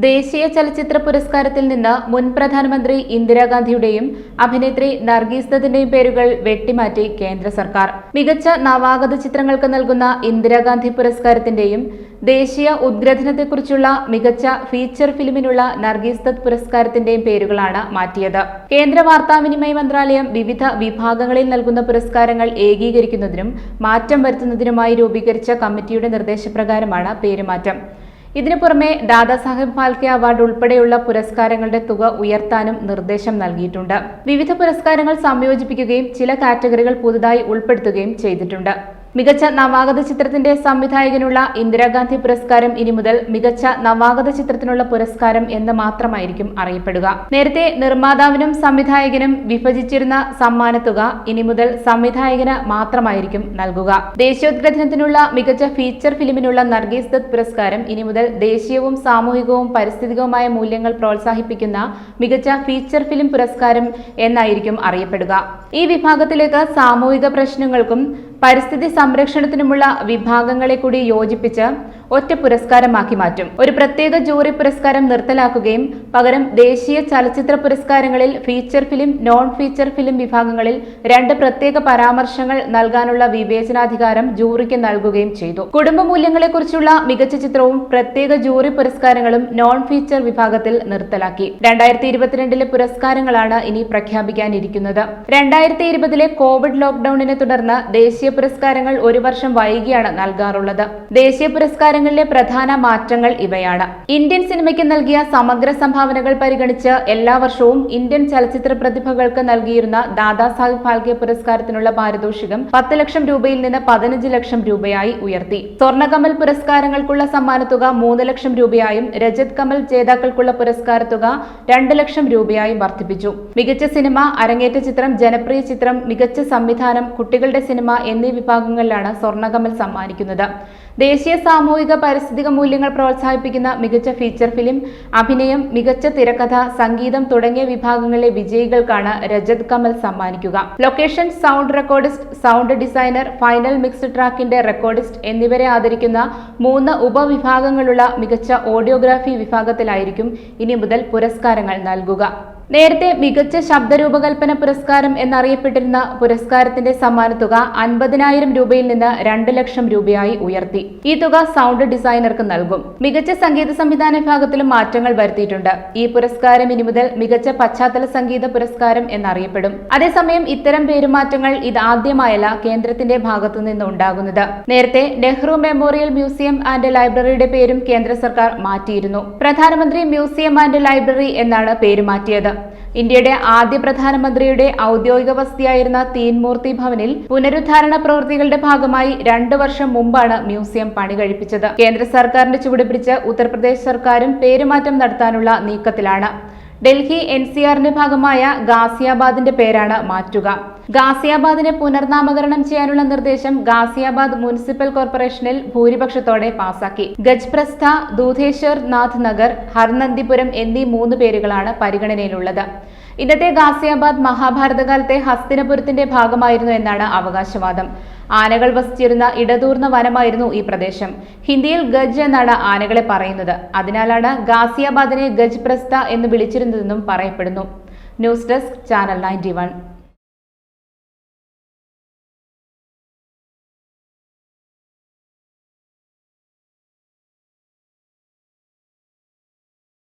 ദേശീയ ചലച്ചിത്ര പുരസ്കാരത്തിൽ നിന്ന് മുൻ പ്രധാനമന്ത്രി ഇന്ദിരാഗാന്ധിയുടെയും അഭിനേത്രി നർഗീസ് ദത്തിന്റെയും പേരുകൾ വെട്ടിമാറ്റി കേന്ദ്ര സർക്കാർ. മികച്ച നവാഗത ചിത്രങ്ങൾക്ക് നൽകുന്ന ഇന്ദിരാഗാന്ധി പുരസ്കാരത്തിന്റെയും ദേശീയ ഉദ്ഗ്രഥനത്തെക്കുറിച്ചുള്ള മികച്ച ഫീച്ചർ ഫിലിമിനുള്ള നർഗീസ് ദത്ത് പുരസ്കാരത്തിന്റെയും പേരുകളാണ് മാറ്റിയത്. കേന്ദ്ര വാർത്താവിനിമയ മന്ത്രാലയം വിവിധ വിഭാഗങ്ങളിൽ നൽകുന്ന പുരസ്കാരങ്ങൾ ഏകീകരിക്കുന്നതിനും മാറ്റം വരുത്തുന്നതിനുമായി രൂപീകരിച്ച കമ്മിറ്റിയുടെ നിർദ്ദേശപ്രകാരമാണ് പേരുമാറ്റം. ഇതിനു പുറമെ ദാദാസാഹേബ് ഫാൽക്കെ അവാർഡ് ഉൾപ്പെടെയുള്ള പുരസ്കാരങ്ങളുടെ തുക ഉയർത്താനും നിർദ്ദേശം നൽകിയിട്ടുണ്ട്. വിവിധ പുരസ്കാരങ്ങൾ സംയോജിപ്പിക്കുകയും ചില കാറ്റഗറികൾ പുതുതായി ഉൾപ്പെടുത്തുകയും ചെയ്തിട്ടുണ്ട്. മികച്ച നവാഗത ചിത്രത്തിന്റെ സംവിധായകനുള്ള ഇന്ദിരാഗാന്ധി പുരസ്കാരം ഇനി മുതൽ മികച്ച നവാഗത ചിത്രത്തിനുള്ള പുരസ്കാരം എന്ന് മാത്രമായിരിക്കും അറിയപ്പെടുക. നേരത്തെ നിർമ്മാതാവിനും സംവിധായകനും വിഭജിച്ചിരുന്ന സമ്മാനത്തുക ഇനി മുതൽ സംവിധായകന് മാത്രമായിരിക്കും നൽകുക. ദേശീയോദ്ഗ്രഥനത്തിനുള്ള മികച്ച ഫീച്ചർ ഫിലിമിനുള്ള നർഗീസ് ദത്ത് പുരസ്കാരം ഇനി മുതൽ ദേശീയവും സാമൂഹികവും പരിസ്ഥിതികവുമായ മൂല്യങ്ങൾ പ്രോത്സാഹിപ്പിക്കുന്ന മികച്ച ഫീച്ചർ ഫിലിം പുരസ്കാരം എന്നായിരിക്കും അറിയപ്പെടുക. ഈ വിഭാഗത്തിലേക്ക് സാമൂഹിക പ്രശ്നങ്ങൾക്കും പരിസ്ഥിതി സംരക്ഷണത്തിനുമുള്ള വിഭാഗങ്ങളെ കൂടി യോജിപ്പിച്ച് ഒറ്റ പുരസ്കാരമാക്കി മാറ്റും. ഒരു പ്രത്യേക ജൂറി പുരസ്കാരം നിർത്തലാക്കുകയും പകരം ദേശീയ ചലച്ചിത്ര പുരസ്കാരങ്ങളിൽ feature film, non feature film വിഭാഗങ്ങളിൽ 2 പ്രത്യേക പരാമർശങ്ങൾ നൽകാനുള്ള വിവേചനാധികാരം ജൂറിക്ക് നൽകുകയും ചെയ്തു. കുടുംബ മൂല്യങ്ങളെക്കുറിച്ചുള്ള മികച്ച ചിത്രവും പ്രത്യേക ജൂറി പുരസ്കാരങ്ങളും നോൺ ഫീച്ചർ വിഭാഗത്തിൽ നിർത്തലാക്കി. 2022 പുരസ്കാരങ്ങളാണ് ഇനി പ്രഖ്യാപിക്കാനിരിക്കുന്നത്. 2020 കോവിഡ് ലോക്ക്ഡൌണിനെ തുടർന്ന് ദേശീയ പുരസ്കാരങ്ങൾ 1 വർഷം വൈകിയാണ് നൽകാറുള്ളത്. ദേശീയ പുരസ്കാരങ്ങളിലെ പ്രധാന മാറ്റങ്ങൾ ഇവയാണ്. ഇന്ത്യൻ സിനിമയ്ക്ക് നൽകിയ സമഗ്ര സംഭാവനകൾ പരിഗണിച്ച് എല്ലാ വർഷവും ഇന്ത്യൻ ചലച്ചിത്ര പ്രതിഭകൾക്ക് നൽകിയിരുന്ന ദാദാസാഹിബ് ഫാൽക്കെ പുരസ്കാരത്തിനുള്ള പാരിതോഷികം 10 ലക്ഷം രൂപയിൽ നിന്ന് 15 ലക്ഷം രൂപയായി ഉയർത്തി. സ്വർണ്ണകമൽ പുരസ്കാരങ്ങൾക്കുള്ള സമ്മാനത്തുക 3 ലക്ഷം രൂപയായും രജത് കമൽ ജേതാക്കൾക്കുള്ള പുരസ്കാരത്തുക 2 ലക്ഷം രൂപയായും വർദ്ധിപ്പിച്ചു. മികച്ച സിനിമ, അരങ്ങേറ്റ ചിത്രം, ജനപ്രിയ ചിത്രം, മികച്ച സംവിധാനം, കുട്ടികളുടെ സിനിമ എന്നീ വിഭാഗങ്ങളിലാണ് സ്വർണ്ണകമൽ സമ്മാനിക്കുന്നത്. ദേശീയ സാമൂഹിക പരിസ്ഥിതിക മൂല്യങ്ങൾ പ്രോത്സാഹിപ്പിക്കുന്ന മികച്ച ഫീച്ചർ ഫിലിം, അഭിനയം, മികച്ച തിരക്കഥ, സംഗീതം തുടങ്ങിയ വിഭാഗങ്ങളിലെ വിജയികൾക്കാണ് രജത് കമൽ സമ്മാനിക്കുക. Location, sound recordist, sound designer, final mixed ട്രാക്കിന്റെ റെക്കോർഡിസ്റ്റ് എന്നിവരെ ആദരിക്കുന്ന 3 ഉപവിഭാഗങ്ങളുള്ള മികച്ച ഓഡിയോഗ്രാഫി വിഭാഗത്തിലായിരിക്കും ഇനി മുതൽ പുരസ്കാരങ്ങൾ നൽകുക. നേരത്തെ മികച്ച ശബ്ദരൂപകൽപ്പന പുരസ്കാരം എന്നറിയപ്പെട്ടിരുന്ന പുരസ്കാരത്തിന്റെ സമ്മാനത്തുക 50,000 രൂപയിൽ നിന്ന് 2 ലക്ഷം രൂപയായി ഉയർത്തി. ഈ തുക സൗണ്ട് ഡിസൈനർക്ക് നൽകും. മികച്ച സംഗീത സംവിധാന വിഭാഗത്തിലും മാറ്റങ്ങൾ വരുത്തിയിട്ടുണ്ട്. ഈ പുരസ്കാരം ഇനി മുതൽ മികച്ച പശ്ചാത്തല സംഗീത പുരസ്കാരം എന്നറിയപ്പെടും. അതേസമയം ഇത്തരം പേരുമാറ്റങ്ങൾ ഇതാദ്യമായല്ല കേന്ദ്രത്തിന്റെ ഭാഗത്തു നിന്ന് ഉണ്ടാകുന്നത്. നേരത്തെ നെഹ്റു മെമ്മോറിയൽ മ്യൂസിയം ആൻഡ് ലൈബ്രറിയുടെ പേരും കേന്ദ്ര സർക്കാർ മാറ്റിയിരുന്നു. പ്രധാനമന്ത്രി മ്യൂസിയം ആൻഡ് ലൈബ്രറി എന്നാണ് പേര് മാറ്റിയത്. ഇന്ത്യയുടെ ആദ്യ പ്രധാനമന്ത്രിയുടെ ഔദ്യോഗിക വസതിയായിരുന്ന തീൻമൂർത്തി ഭവനിൽ പുനരുദ്ധാരണ പ്രവൃത്തികളുടെ ഭാഗമായി 2 വർഷം മുമ്പാണ് മ്യൂസിയം പണി കഴിപ്പിച്ചത്. കേന്ദ്ര സർക്കാരിന്റെ ചുവടുപിടിച്ച് ഉത്തർപ്രദേശ് സർക്കാരും പേരുമാറ്റം നടത്താനുള്ള നീക്കത്തിലാണ്. ഡൽഹി NCRന്റെ ഭാഗമായ ഗാസിയാബാദിന്റെ പേരാണ് മാറ്റുക. ഗാസിയാബാദിനെ പുനർനാമകരണം ചെയ്യാനുള്ള നിർദ്ദേശം ഗാസിയാബാദ് മുനിസിപ്പൽ കോർപ്പറേഷനിൽ ഭൂരിപക്ഷത്തോടെ പാസാക്കി. ഗജ്പ്രസ്ഥ, ദൂധേശ്വർ നാഥ് നഗർ, ഹർനന്ദിപുരം എന്നീ 3 പേരുകളാണ് പരിഗണനയിലുള്ളത്. ഇന്നത്തെ ഗാസിയാബാദ് മഹാഭാരതകാലത്തെ ഹസ്തിനപുരത്തിന്റെ ഭാഗമായിരുന്നു എന്നാണ് അവകാശവാദം. ആനകൾ വസിച്ചിരുന്ന ഇടതൂർന്ന വനമായിരുന്നു ഈ പ്രദേശം. ഹിന്ദിയിൽ ഗജ് എന്നാണ് ആനകളെ പറയുന്നത്. അതിനാലാണ് ഗാസിയാബാദിനെ ഗജ് പ്രസ്ഥ എന്ന് വിളിച്ചിരുന്നതെന്നും പറയപ്പെടുന്നു. News desk, channel 91.